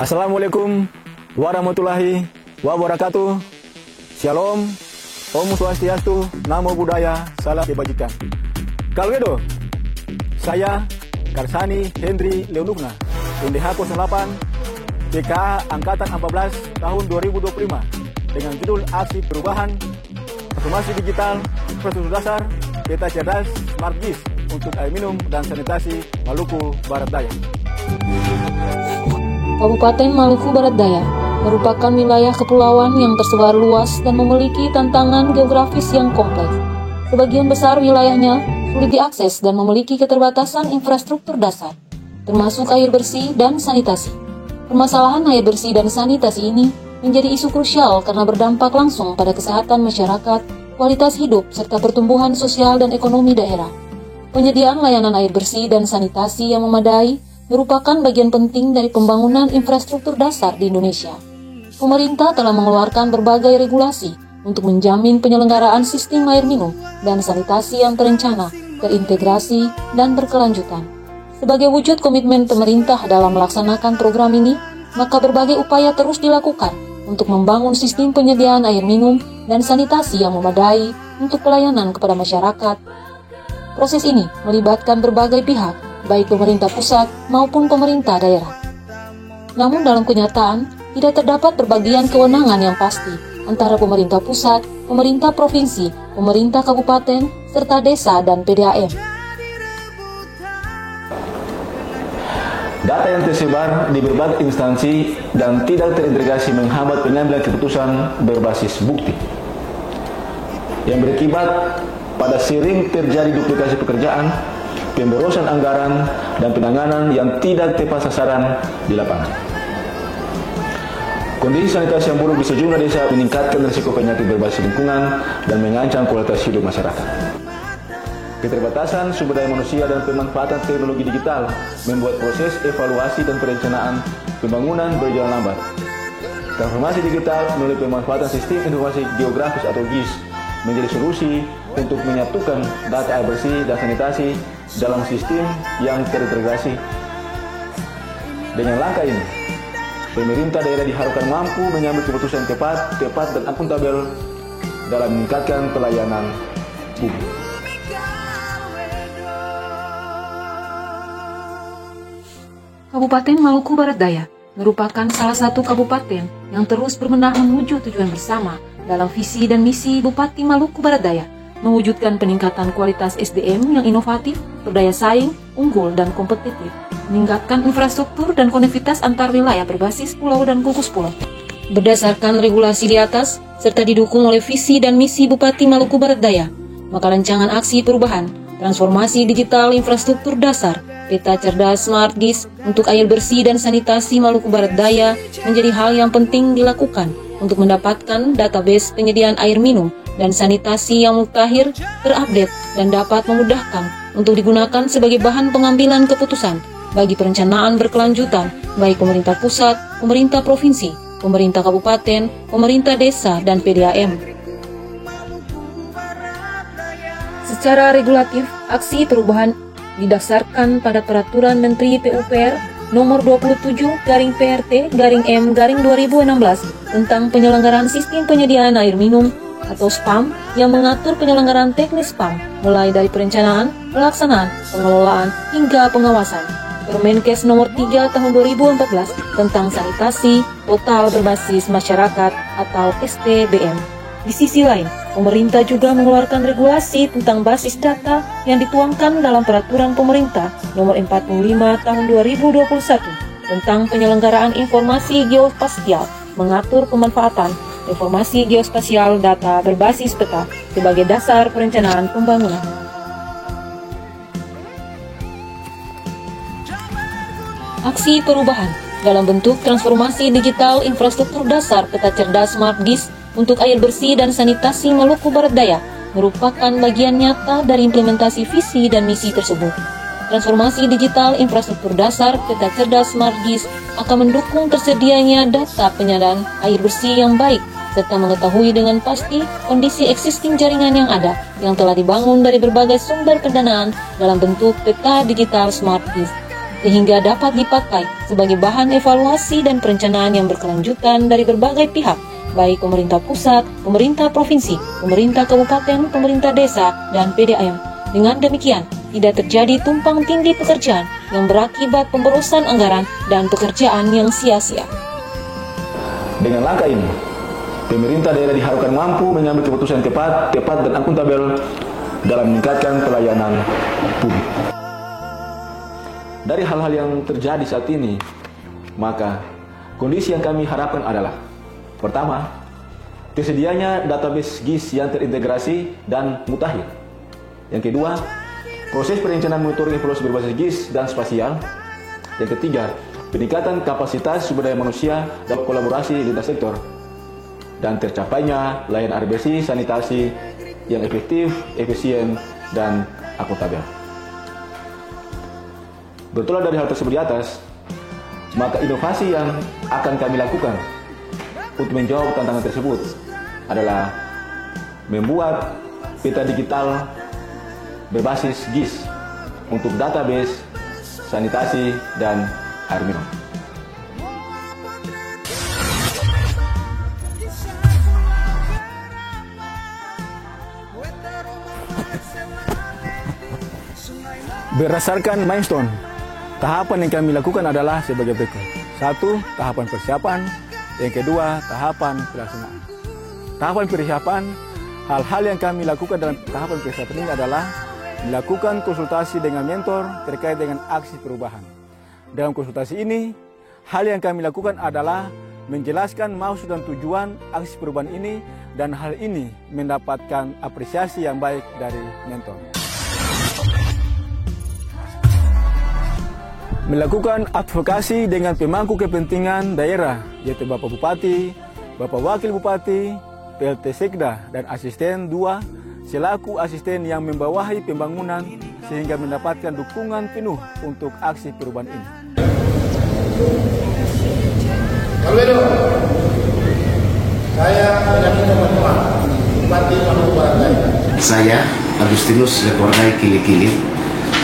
Assalamualaikum warahmatullahi wabarakatuh. Shalom, Om Swastiastu, Namo Buddhaya, Salam Kebajikan. Kalwedo, saya Karsani Hendri Leonugna, NDH 08 PKA Angkatan 14 tahun 2025 dengan judul Aksi Perubahan Transformasi Digital Infrastruktur Dasar Peta Cerdas Smart GIS untuk air minum dan sanitasi Maluku Barat Daya. Kabupaten Maluku Barat Daya merupakan wilayah kepulauan yang tersebar luas dan memiliki tantangan geografis yang kompleks. Sebagian besar wilayahnya sulit diakses dan memiliki keterbatasan infrastruktur dasar, termasuk air bersih dan sanitasi. Permasalahan air bersih dan sanitasi ini menjadi isu krusial karena berdampak langsung pada kesehatan masyarakat, kualitas hidup, serta pertumbuhan sosial dan ekonomi daerah. Penyediaan layanan air bersih dan sanitasi yang memadai merupakan bagian penting dari pembangunan infrastruktur dasar di Indonesia. Pemerintah telah mengeluarkan berbagai regulasi untuk menjamin penyelenggaraan sistem air minum dan sanitasi yang terencana, terintegrasi, dan berkelanjutan. Sebagai wujud komitmen pemerintah dalam melaksanakan program ini, maka berbagai upaya terus dilakukan untuk membangun sistem penyediaan air minum dan sanitasi yang memadai untuk pelayanan kepada masyarakat. Proses ini melibatkan berbagai pihak, baik pemerintah pusat maupun pemerintah daerah. Namun dalam kenyataan, tidak terdapat perbagian kewenangan yang pasti antara pemerintah pusat, pemerintah provinsi, pemerintah kabupaten, serta desa dan PDAM. Data yang tersebar di berbagai instansi dan tidak terintegrasi menghambat pengambilan keputusan berbasis bukti, yang berakibat pada sering terjadi duplikasi pekerjaan, pemborosan anggaran, dan penanganan yang tidak tepat sasaran di lapangan. Kondisi sanitasi yang buruk di sejumlah desa meningkatkan risiko penyakit berbasis lingkungan dan mengancam kualitas hidup masyarakat. Keterbatasan sumber daya manusia dan pemanfaatan teknologi digital membuat proses evaluasi dan perencanaan pembangunan berjalan lambat. Transformasi digital melalui pemanfaatan sistem informasi geografis atau GIS menjadi solusi untuk menyatukan data air bersih dan sanitasi dalam sistem yang terintegrasi. Dengan langkah ini, pemerintah daerah diharapkan mampu mengambil keputusan tepat dan akuntabel dalam meningkatkan pelayanan publik. Kabupaten Maluku Barat Daya merupakan salah satu kabupaten yang terus berbenah menuju tujuan bersama dalam visi dan misi Bupati Maluku Barat Daya, mewujudkan peningkatan kualitas SDM yang inovatif, berdaya saing, unggul, dan kompetitif, meningkatkan infrastruktur dan konektivitas antar wilayah berbasis pulau dan gugus pulau. Berdasarkan regulasi di atas, serta didukung oleh visi dan misi Bupati Maluku Barat Daya, maka rancangan aksi perubahan, transformasi digital infrastruktur dasar, Peta Cerdas Smart GIS untuk air bersih dan sanitasi Maluku Barat Daya menjadi hal yang penting dilakukan untuk mendapatkan database penyediaan air minum dan sanitasi yang mutakhir, terupdate, dan dapat memudahkan untuk digunakan sebagai bahan pengambilan keputusan bagi perencanaan berkelanjutan baik pemerintah pusat, pemerintah provinsi, pemerintah kabupaten, pemerintah desa, dan PDAM. Secara regulatif, aksi perubahan didasarkan pada Peraturan Menteri PUPR Nomor 27/PRT/M/2016 tentang penyelenggaraan sistem penyediaan air minum atau SPAM yang mengatur penyelenggaraan teknis SPAM mulai dari perencanaan, pelaksanaan, pengelolaan, hingga pengawasan. Permenkes Nomor 3 Tahun 2014 tentang sanitasi total berbasis masyarakat atau STBM. Di sisi lain, pemerintah juga mengeluarkan regulasi tentang basis data yang dituangkan dalam Peraturan Pemerintah Nomor 45 Tahun 2021 tentang penyelenggaraan informasi geospasial, mengatur pemanfaatan informasi geospasial data berbasis peta sebagai dasar perencanaan pembangunan. Aksi perubahan dalam bentuk transformasi digital infrastruktur dasar Peta Cerdas Smart GIS untuk air bersih dan sanitasi Maluku Barat Daya merupakan bagian nyata dari implementasi visi dan misi tersebut. Transformasi digital infrastruktur dasar Peta Cerdas Smart GIS akan mendukung tersedianya data penyediaan air bersih yang baik serta mengetahui dengan pasti kondisi existing jaringan yang ada yang telah dibangun dari berbagai sumber pendanaan dalam bentuk peta digital Smart GIS. sehingga dapat dipakai sebagai bahan evaluasi dan perencanaan yang berkelanjutan dari berbagai pihak, baik pemerintah pusat, pemerintah provinsi, pemerintah kabupaten, pemerintah desa, dan PDAM. Dengan demikian, tidak terjadi tumpang tindih pekerjaan yang berakibat pemborosan anggaran dan pekerjaan yang sia-sia. Dengan langkah ini, pemerintah daerah diharapkan mampu mengambil keputusan tepat dan akuntabel dalam meningkatkan pelayanan publik. Dari hal-hal yang terjadi saat ini, maka kondisi yang kami harapkan adalah: pertama, tersedianya database GIS yang terintegrasi dan mutakhir. Yang kedua, proses perencanaan monitoring evaluasi berbasis GIS dan spasial. Yang ketiga, peningkatan kapasitas sumber daya manusia dalam kolaborasi lintas sektor. Dan tercapainya layanan air bersih, sanitasi yang efektif, efisien, dan akuntabel. Bertolak dari hal tersebut di atas, maka inovasi yang akan kami lakukan untuk menjawab tantangan tersebut adalah membuat peta digital berbasis GIS untuk database, sanitasi, dan air minum. Berdasarkan milestone, tahapan yang kami lakukan adalah sebagai berikut. 1. Tahapan persiapan. Yang kedua, tahapan pelaksanaan. Tahapan persiapan, hal-hal yang kami lakukan dalam tahapan persiapan ini adalah melakukan konsultasi dengan mentor terkait dengan aksi perubahan. Dalam konsultasi ini, hal yang kami lakukan adalah menjelaskan maksud dan tujuan aksi perubahan ini, dan hal ini mendapatkan apresiasi yang baik dari mentor. Melakukan advokasi dengan pemangku kepentingan daerah, yaitu Bapak Bupati, Bapak Wakil Bupati, PLT Sekda, dan asisten 2 selaku asisten yang membawahi pembangunan sehingga mendapatkan dukungan penuh untuk aksi perubahan ini. Saya menjadi teman-teman Bupati Maluku Barat Daya. Saya Agustinus Lekornai Kili-Kili,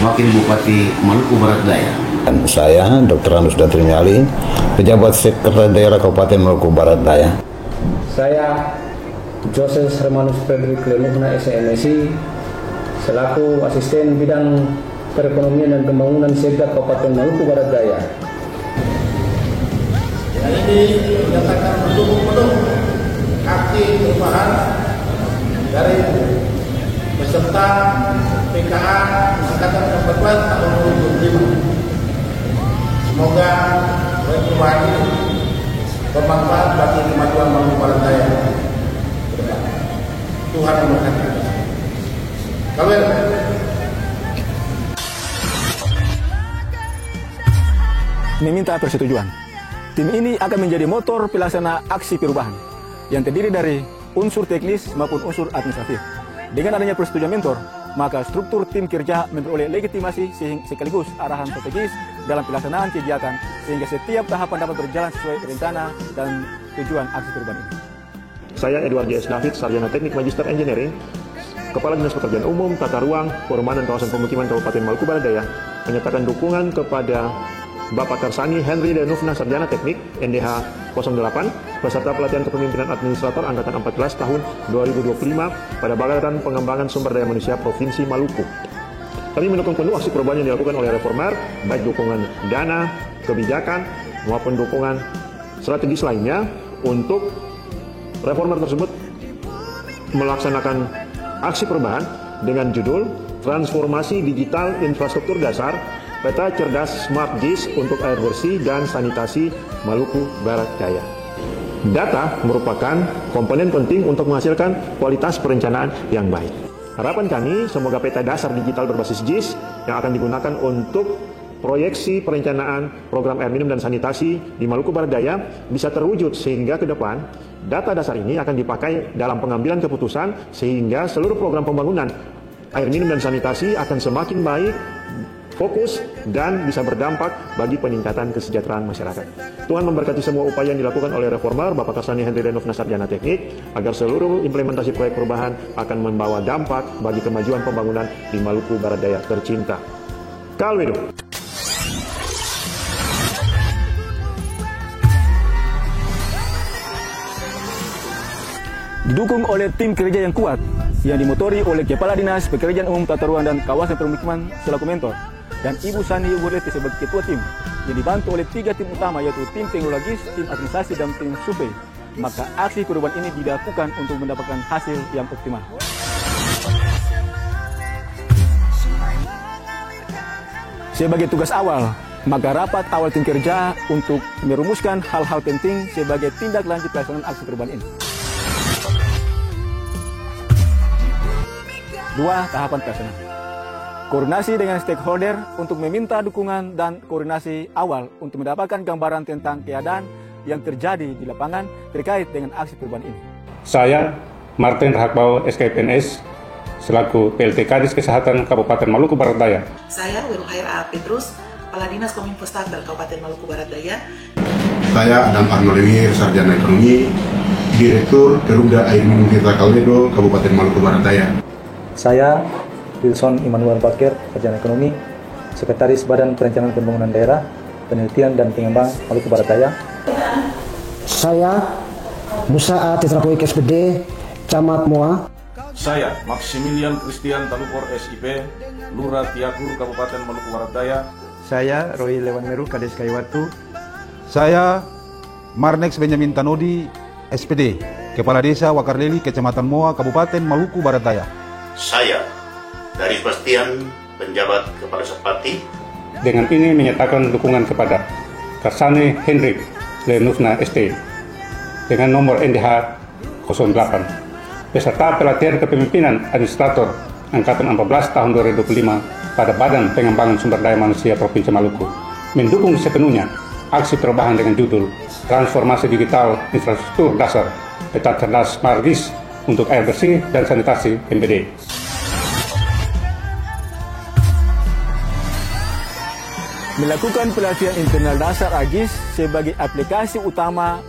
Wakil Bupati Maluku Barat Daya. Dan saya Dr. Anus Dantrinyali, Pejabat Sekretariat Daerah Kabupaten Maluku Barat Daya. Saya Joseph Hermanus Frederick Lenuhna SMSI, selaku Asisten Bidang Perekonomian dan Pembangunan Sekda Kabupaten Maluku Barat Daya. Yang ini menyatakan mendukung penuh aksi perubahan dari peserta PKA Angkatan 14 tahun 2025. Semoga perubahan ini bermanfaat bagi kemajuan Maluku Barat Daya. Tuhan memberkati. Kawin. Meminta persetujuan. Tim ini akan menjadi motor pelaksana aksi perubahan yang terdiri dari unsur teknis maupun unsur administratif. Dengan adanya persetujuan mentor, maka struktur tim kerja memperoleh legitimasi sekaligus arahan strategis dalam pelaksanaan kegiatan sehingga setiap tahapan dapat berjalan sesuai rencana dan tujuan aksi perubahan ini. Saya Edward J.S. David, Sarjana Teknik Magister Engineering, Kepala Dinas Pekerjaan Umum, Tata Ruang, Perumahan dan Kawasan Pemukiman Kabupaten Maluku Barat Daya, menyatakan dukungan kepada Bapak Karsani Henry Denufna, Sarjana Teknik, NDH 08, peserta pelatihan kepemimpinan administrator Angkatan 14 tahun 2025 pada Badan Pengembangan Sumber Daya Manusia Provinsi Maluku. Kami mendukung penuh aksi perubahan yang dilakukan oleh Reformer, baik dukungan dana, kebijakan, maupun dukungan strategis lainnya untuk Reformer tersebut melaksanakan aksi perubahan dengan judul Transformasi Digital Infrastruktur Dasar Peta Cerdas Smart GIS untuk air bersih dan sanitasi Maluku Barat Daya. Data merupakan komponen penting untuk menghasilkan kualitas perencanaan yang baik. Harapan kami, semoga peta dasar digital berbasis GIS yang akan digunakan untuk proyeksi perencanaan program air minum dan sanitasi di Maluku Barat Daya bisa terwujud sehingga ke depan data dasar ini akan dipakai dalam pengambilan keputusan sehingga seluruh program pembangunan air minum dan sanitasi akan semakin baik, fokus, dan bisa berdampak bagi peningkatan kesejahteraan masyarakat. Tuhan memberkati semua upaya yang dilakukan oleh Reformer, Bapak Karsani Henry Denufna, Sarjana Teknik, agar seluruh implementasi proyek perubahan akan membawa dampak bagi kemajuan pembangunan di Maluku Barat Daya tercinta. Kalwedo. Didukung oleh tim kerja yang kuat yang dimotori oleh Kepala Dinas Pekerjaan Umum Tata Ruang dan Kawasan Permukiman selaku mentor dan Ibu Sani Wurleti sebagai ketua tim yang dibantu oleh 3 tim utama yaitu tim teknologis, tim administrasi, dan tim survei. Maka aksi perubahan ini dilakukan untuk mendapatkan hasil yang optimal. Sebagai tugas awal, maka rapat awal tim kerja untuk merumuskan hal-hal penting sebagai tindak lanjut pelaksanaan aksi perubahan ini. 2. Tahapan pelaksanaan. Koordinasi dengan stakeholder untuk meminta dukungan dan koordinasi awal untuk mendapatkan gambaran tentang keadaan yang terjadi di lapangan terkait dengan aksi perubahan ini. Saya, Martin Rahakbau, SKPNS, selaku PLT Kadis Kesehatan Kabupaten Maluku Barat Daya. Saya, Wiru Khair A. Petrus, Kepala Dinas Kominfo Standar Kabupaten Maluku Barat Daya. Saya, Adam Arnoldewir, Sarjana Ekonomi, Direktur Perumda Air Minum Tirta Kalwedo, Kabupaten Maluku Barat Daya. Saya, Wilson Immanuel Bakir, Sarjana Ekonomi, Sekretaris Badan Perencanaan Pembangunan Daerah, Penelitian dan Pengembang Maluku Barat Daya. Saya, Musa A. Tetrapoik SPD, Camat Moa. Saya, Maximilian Christian Talupor SIP, Lurah Tiakur, Kabupaten Maluku Barat Daya. Saya, Roy Lewan Meru, Kades Kaiwatu. Saya, Marnex Benjamin Tanodi, SPD, Kepala Desa Wakarleli, Kecamatan Moa, Kabupaten Maluku Barat Daya. Saya, dari Bastian, penjabat Kepala Sepati. Dengan ini menyatakan dukungan kepada Karsane Hendrik Lenusna ST dengan nomor NDH 08 beserta pelatihan kepemimpinan administrator Angkatan 14 tahun 2025 pada Badan Pengembangan Sumber Daya Manusia Provinsi Maluku, mendukung sepenuhnya aksi perubahan dengan judul Transformasi Digital Infrastruktur Dasar Peta Cerdas Margis untuk air bersih dan sanitasi MBD. Melakukan pelatihan internal dasar AGIS sebagai aplikasi utama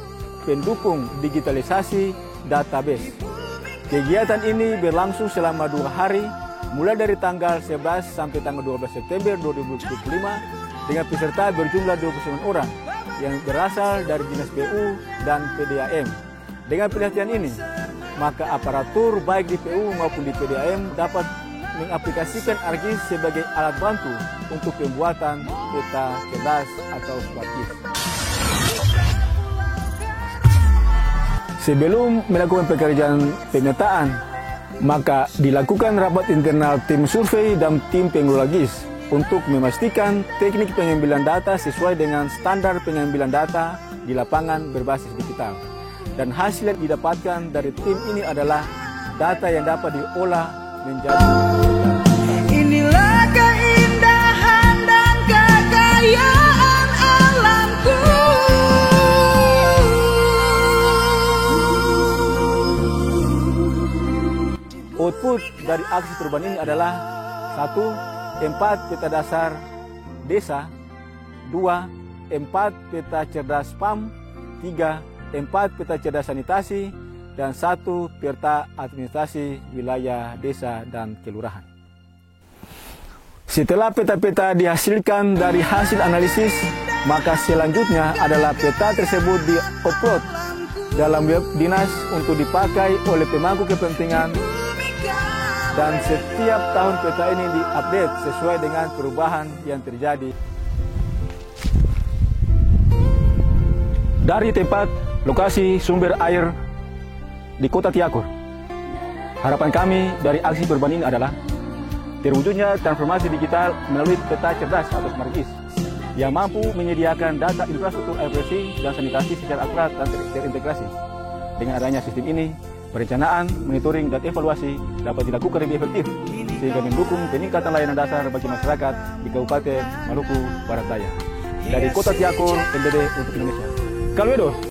pendukung digitalisasi database. Kegiatan ini berlangsung selama 2 hari, mulai dari tanggal 11 sampai tanggal 12 September 2025 dengan peserta berjumlah 29 orang yang berasal dari Dinas PU dan PDAM. Dengan pelatihan ini, maka aparatur baik di PU maupun di PDAM dapat mengaplikasikan ARGIS sebagai alat bantu untuk pembuatan peta cerdas atau smart GIS. Sebelum melakukan pekerjaan pemetaan, maka dilakukan rapat internal tim survei dan tim pengelola GIS untuk memastikan teknik pengambilan data sesuai dengan standar pengambilan data di lapangan berbasis digital. Dan hasil yang didapatkan dari tim ini adalah data yang dapat diolah menjadi. Inilah keindahan dan kekayaan alamku. Output dari aksi perubahan ini adalah 1. 4 peta dasar desa, 2. 4 peta cerdas PAM, 3. 4 peta cerdas sanitasi, dan 1 peta administrasi wilayah desa dan kelurahan. Setelah peta-peta dihasilkan dari hasil analisis, maka selanjutnya adalah peta tersebut di-upload dalam web dinas untuk dipakai oleh pemangku kepentingan, dan setiap tahun peta ini diupdate sesuai dengan perubahan yang terjadi. Dari tempat lokasi sumber air di Kota Tiakur, harapan kami dari aksi perubahan ini adalah terwujudnya transformasi digital melalui peta cerdas atau smart GIS yang mampu menyediakan data infrastruktur air bersih dan sanitasi secara akurat dan terintegrasi. Dengan adanya sistem ini, perencanaan, monitoring, dan evaluasi dapat dilakukan lebih efektif sehingga mendukung peningkatan layanan dasar bagi masyarakat di Kabupaten Maluku Barat Daya. Dari Kota Tiakur, MBD untuk Indonesia. Kalwedo.